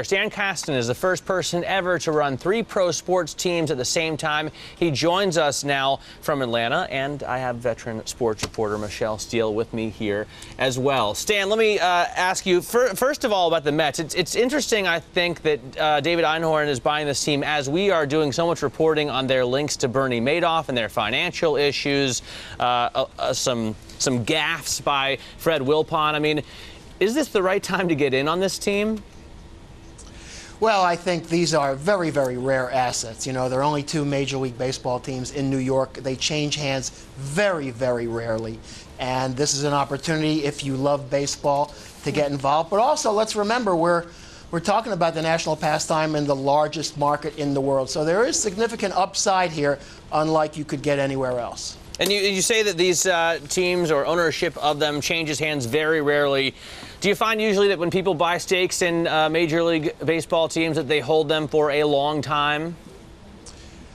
Stan Kasten is the first person ever to run 3 pro sports teams at the same time. He joins us now from Atlanta, and I have veteran sports reporter Michele Steele with me here as well. Stan, let me ask you, first of all, about the Mets. It's interesting, I think, that David Einhorn is buying this team as we are doing so much reporting on their links to Bernie Madoff and their financial issues, some gaffes by Fred Wilpon. I mean, is this the right time to get in on this team? Well, I think these are very, very rare assets. You know, there are only 2 Major League Baseball teams in New York. They change hands very, very rarely. And this is an opportunity, if you love baseball, to get involved. But also, let's remember, we're talking about the national pastime in the largest market in the world. So there is significant upside here, unlike you could get anywhere else. And you say that these teams or ownership of them changes hands very rarely. Do you find usually that when people buy stakes in Major League Baseball teams that they hold them for a long time?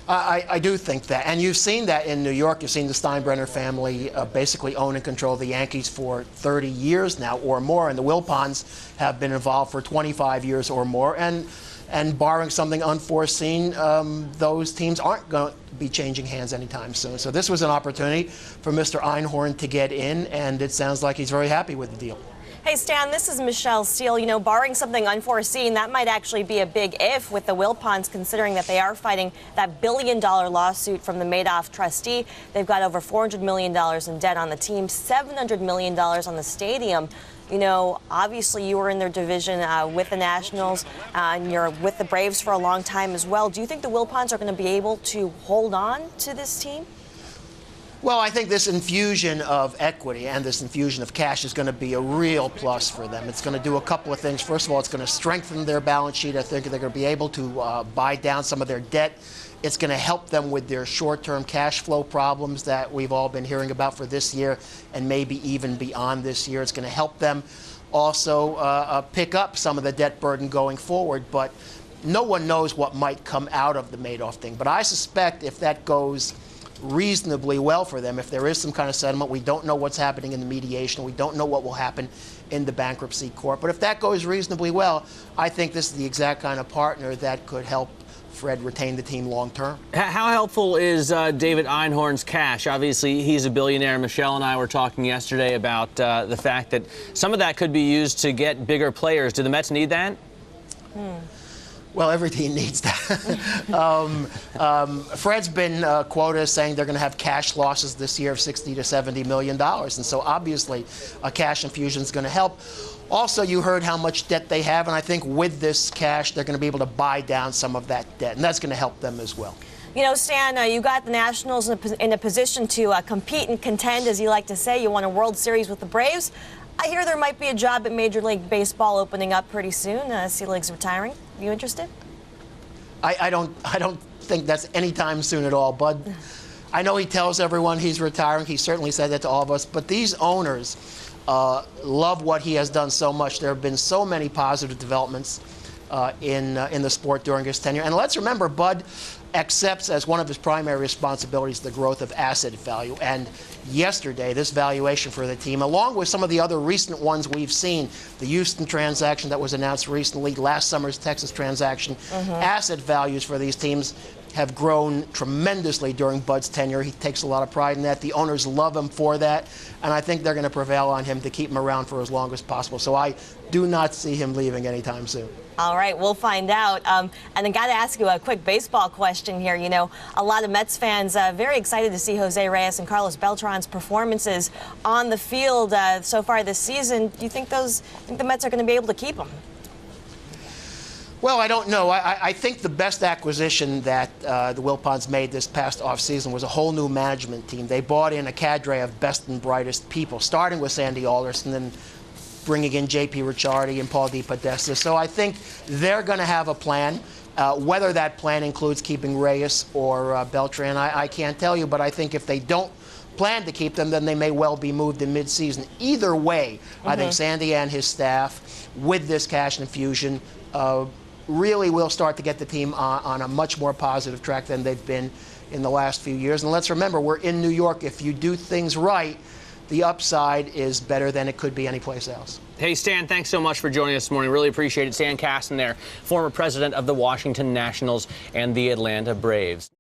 I do think that. And you've seen that in New York. You've seen the Steinbrenner family basically own and control the Yankees for 30 years now or more. And the Wilpons have been involved for 25 years or more. And barring something unforeseen, those teams aren't going to be changing hands anytime soon. So this was an opportunity for Mr. Einhorn to get in, and it sounds like he's very happy with the deal. Hey, Stan, this is Michele Steele. You know, barring something unforeseen, that might actually be a big if with the Wilpons, considering that they are fighting that billion-dollar lawsuit from the Madoff trustee. They've got over $400 million in debt on the team, $700 million on the stadium. You know, obviously you were in their division with the Nationals, and you're with the Braves for a long time as well. Do you think the Wilpons are going to be able to hold on to this team? Well, I think this infusion of equity and this infusion of cash is going to be a real plus for them. It's going to do a couple of things. First of all, it's going to strengthen their balance sheet. I think they're going to be able to buy down some of their debt. It's going to help them with their short-term cash flow problems that we've all been hearing about for this year and maybe even beyond this year. It's going to help them also pick up some of the debt burden going forward. But no one knows what might come out of the Madoff thing. But I suspect if that goes reasonably well for them, if there is some kind of settlement, we don't know what's happening in the mediation, we don't know what will happen in the bankruptcy court, but if that goes reasonably well, I think this is the exact kind of partner that could help Fred retain the team long term. How helpful is David Einhorn's cash? Obviously, he's a billionaire. Michele and I were talking yesterday about the fact that some of that could be used to get bigger players. Do the Mets need that? Well, every team needs that. Fred's been quoted as saying they're going to have cash losses this year of $60 to $70 million. And so obviously a cash infusion is going to help. Also, you heard how much debt they have. And I think with this cash, they're going to be able to buy down some of that debt. And that's going to help them as well. You know, Stan, you got the Nationals in a position to compete and contend, as you like to say. You won a World Series with the Braves. I hear there might be a job at Major League Baseball opening up pretty soon. Selig's retiring. Are you interested? I don't think that's anytime soon at all, Bud. I know he tells everyone he's retiring. He certainly said that to all of us. But these owners love what he has done so much. There have been so many positive developments in the sport during his tenure. And let's remember, Bud accepts as one of his primary responsibilities the growth of asset value. And yesterday, this valuation for the team, along with some of the other recent ones we've seen, the Houston transaction that was announced recently, last summer's Texas transaction, asset values for these teams have grown tremendously during Bud's tenure. He takes a lot of pride in that. The owners love him for that, and I think they're going to prevail on him to keep him around for as long as possible. So I do not see him leaving anytime soon. All right, we'll find out. And I got to ask you a quick baseball question here. You know, a lot of Mets fans very excited to see Jose Reyes and Carlos Beltran's performances on the field so far this season. Do you think the Mets are going to be able to keep them? Well, I don't know. I think the best acquisition that the Wilpons made this past offseason was a whole new management team. They brought in a cadre of best and brightest people, starting with Sandy Alderson and bringing in J.P. Ricciardi and Paul DePodesta. So I think they're going to have a plan. Whether that plan includes keeping Reyes or Beltran, I can't tell you. But I think if they don't plan to keep them, then they may well be moved in midseason. Either way, I think Sandy and his staff, with this cash infusion, really will start to get the team on a much more positive track than they've been in the last few years. And let's remember, we're in New York. If you do things right, the upside is better than it could be anyplace else. Hey, Stan, thanks so much for joining us this morning. Really appreciate it. Stan Kasten there, former president of the Washington Nationals and the Atlanta Braves.